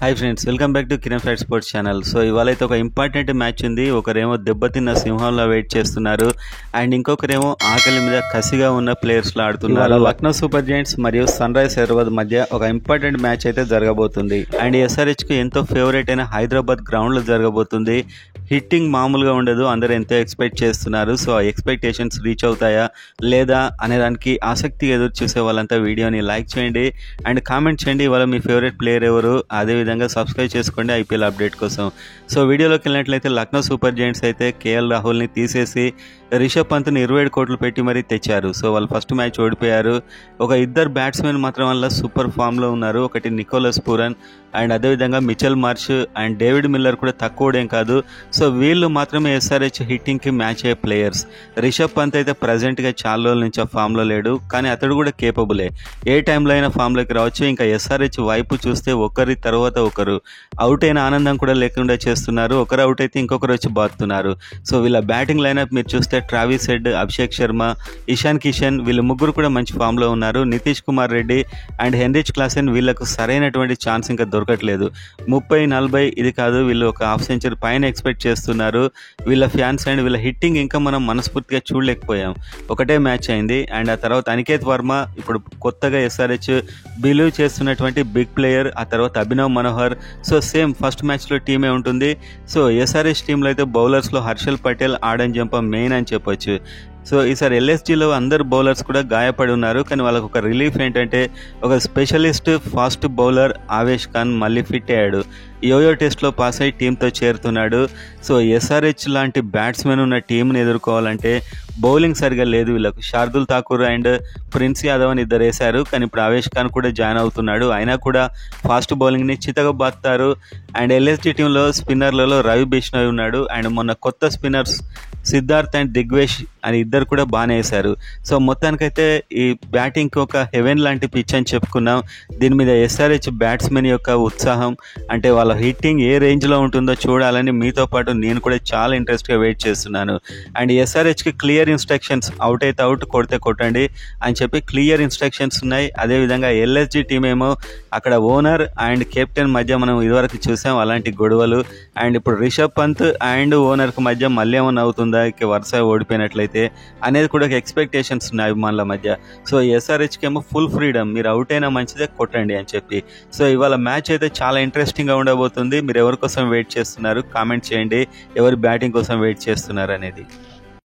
Hi friends, welcome back to Kiran fat sports channel. So ఇవాళ అయితే ఒక ఇంపార్టెంట్ మ్యాచ్ ఉంది. ఒకరేమో దెబ్బతిన్న సింహంలో వెయిట్ చేస్తున్నారు అండ్ ఇంకొకరేమో ఆకలి మీద కసిగా ఉన్న ప్లేయర్స్లో ఆడుతున్నారు. లక్నో సూపర్ జైంట్స్ మరియు సన్ రైజ్ హైదరాబాద్ మధ్య ఒక ఇంపార్టెంట్ మ్యాచ్ అయితే జరగబోతుంది అండ్ ఎస్ఆర్హెచ్కు ఎంతో ఫేవరెట్ అయిన హైదరాబాద్ గ్రౌండ్లో జరగబోతుంది. హిట్టింగ్ మామూలుగా ఉండదు, అందరూ ఎంతో ఎక్స్పెక్ట్ చేస్తున్నారు. సో ఆ ఎక్స్పెక్టేషన్స్ రీచ్ అవుతాయా లేదా అనే దానికి ఆసక్తిగా ఎదురు చూసే వాళ్ళంతా వీడియోని లైక్ చేయండి అండ్ కామెంట్ చేయండి. ఇవాళ మీ ఫేవరెట్ ప్లేయర్ ఎవరు, అదేవిధంగా సబ్స్క్రైబ్ చేసుకోండి ఐపీఎల్ అప్డేట్ కోసం. సో వీడియోలోకి వెళ్ళినట్లయితే లక్నో సూపర్ జైంట్స్ అయితే కేఎల్ రాహుల్ని తీసేసి రిషబ్ పంత్ని 27 కోట్లు పెట్టి మరీ తెచ్చారు. సో వాళ్ళు ఫస్ట్ మ్యాచ్ ఓడిపోయారు. ఒక ఇద్దరు బ్యాట్స్మెన్ మాత్రం వల్ల సూపర్ ఫామ్లో ఉన్నారు. ఒకటి నికోలస్ పూరన్ అండ్ అదేవిధంగా Mitchell Marsh and David Miller కూడా తక్కువడేం కాదు. సో వీళ్ళు మాత్రమే ఎస్ఆర్హెచ్ హిట్టింగ్కి మ్యాచ్ అయ్యే ప్లేయర్స్. రిషబ్ పంత్ అయితే ప్రజెంట్గా చాలా రోజుల నుంచి ఆ ఫామ్లో లేడు, కానీ అతడు కూడా కేపబులే, ఏ టైంలో అయినా ఫామ్లోకి రావచ్చు. ఇంకా ఎస్ఆర్హెచ్ వైపు చూస్తే ఒకరి తర్వాత ఒకరు అవుట్ అయిన ఆనందం కూడా లేకుండా చేస్తున్నారు. ఒకరు అవుట్ అయితే ఇంకొకరు వచ్చి బాతున్నారు. సో వీళ్ళ బ్యాటింగ్ లైనప్ మీరు చూస్తే ట్రావిస్ హెడ్, అభిషేక్ శర్మ, ఇషాన్ కిషన్ వీళ్ళు ముగ్గురు కూడా మంచి ఫామ్లో ఉన్నారు. Nitish Kumar Reddy and Heinrich Klaasen వీళ్ళకు సరైనటువంటి ఛాన్స్ ఇంకా దొరకట్లేదు. 30-40 ఇది కాదు, వీళ్ళు ఒక హాఫ్ సెంచరీ పైన ఎక్స్పెక్ట్ చేస్తున్నారు. వీళ్ళ ఫ్యాన్స్ అండ్ వీళ్ళ హిట్టింగ్ ఇంకా మనం మనస్ఫూర్తిగా చూడలేకపోయాం. ఒకటే మ్యాచ్ అయింది అండ్ ఆ తర్వాత అనికేత్ వర్మ ఇప్పుడు కొత్తగా ఎస్ఆర్హెచ్ బిలీవ్ చేస్తున్నటువంటి బిగ్ ప్లేయర్. ఆ తర్వాత Abhinav Manohar. So same first మ్యాచ్లో టీమే ఉంటుంది. సో ఎస్ఆర్హెచ్ టీంలో అయితే బౌలర్స్లో Harshal Patel, Adam Zampa main అని చెప్పొచ్చు. సో ఈసారి ఎల్ఎస్జీలో అందరు బౌలర్స్ కూడా గాయపడి ఉన్నారు, కానీ వాళ్ళకు ఒక రిలీఫ్ ఏంటంటే ఒక specialist fast bowler Avesh Khan మళ్ళీ ఫిట్ అయ్యాడు. యోయో టెస్ట్లో పాస్ అయ్యి టీంతో చేరుతున్నాడు. సో ఎస్ఆర్హెచ్ లాంటి బ్యాట్స్మెన్ ఉన్న టీంని ఎదుర్కోవాలంటే బౌలింగ్ సరిగా లేదు వీళ్ళకు. శార్దుల్ ఠాకూర్ అండ్ ప్రిన్స్ యాదవ్ అని ఇద్దరు వేశారు, కానీ ఇప్పుడు ఆవేష్ ఖాన్ కూడా జాయిన్ అవుతున్నాడు. అయినా కూడా ఫాస్ట్ బౌలింగ్ని చితగా బాత్తారు. అండ్ ఎల్ఎస్జీ టీంలో స్పిన్నర్లలో రవి బిష్ణోయ్ ఉన్నాడు అండ్ మొన్న కొత్త స్పిన్నర్స్ సిద్ధార్థ్ అండ్ దిగ్వేష్ అని ఇద్దరు కూడా బాగానే వేశారు. సో మొత్తానికైతే ఈ బ్యాటింగ్కి ఒక హెవెన్ లాంటి పిచ్ అని చెప్పుకున్నాం. దీని మీద ఎస్ఆర్హెచ్ బ్యాట్స్మెన్ యొక్క ఉత్సాహం అంటే వాళ్ళ హిట్టింగ్ ఏ రేంజ్లో ఉంటుందో చూడాలని మీతో పాటు నేను కూడా చాలా ఇంట్రెస్ట్గా వెయిట్ చేస్తున్నాను. అండ్ ఎస్ఆర్హెచ్కి క్లియర్ ఇన్స్ట్రక్షన్స్, అవుట్ అయితే అవుట్, కొడితే కొట్టండి అని చెప్పి క్లియర్ ఇన్స్ట్రక్షన్స్ ఉన్నాయి. అదేవిధంగా ఎల్ఎస్జీ టీం ఏమో అక్కడ ఓనర్ అండ్ కెప్టెన్ మధ్య మనం ఇదివరకు చూసాం అలాంటి గొడవలు. అండ్ ఇప్పుడు రిషబ్ పంత్ అండ్ ఓనర్కి మధ్య మళ్ళీ ఏమన్నా అవుతుందా వరుస ఓడిపోయినట్లయితే అనేది కూడా ఎక్స్పెక్టేషన్స్ ఉన్నాయి అభిమానుల మధ్య. సో ఎస్ఆర్హెచ్కి ఏమో ఫుల్ ఫ్రీడమ్, మీరు అవుట్ అయినా మంచిదే కొట్టండి అని చెప్పి. సో ఇవాళ మ్యాచ్ అయితే చాలా ఇంట్రెస్టింగ్గా ఉండబోతుంది. మీరు ఎవరి కోసం వెయిట్ చేస్తున్నారు కామెంట్ చేయండి, ఎవరి బ్యాటింగ్ కోసం వెయిట్ చేస్తున్నారు అనేది.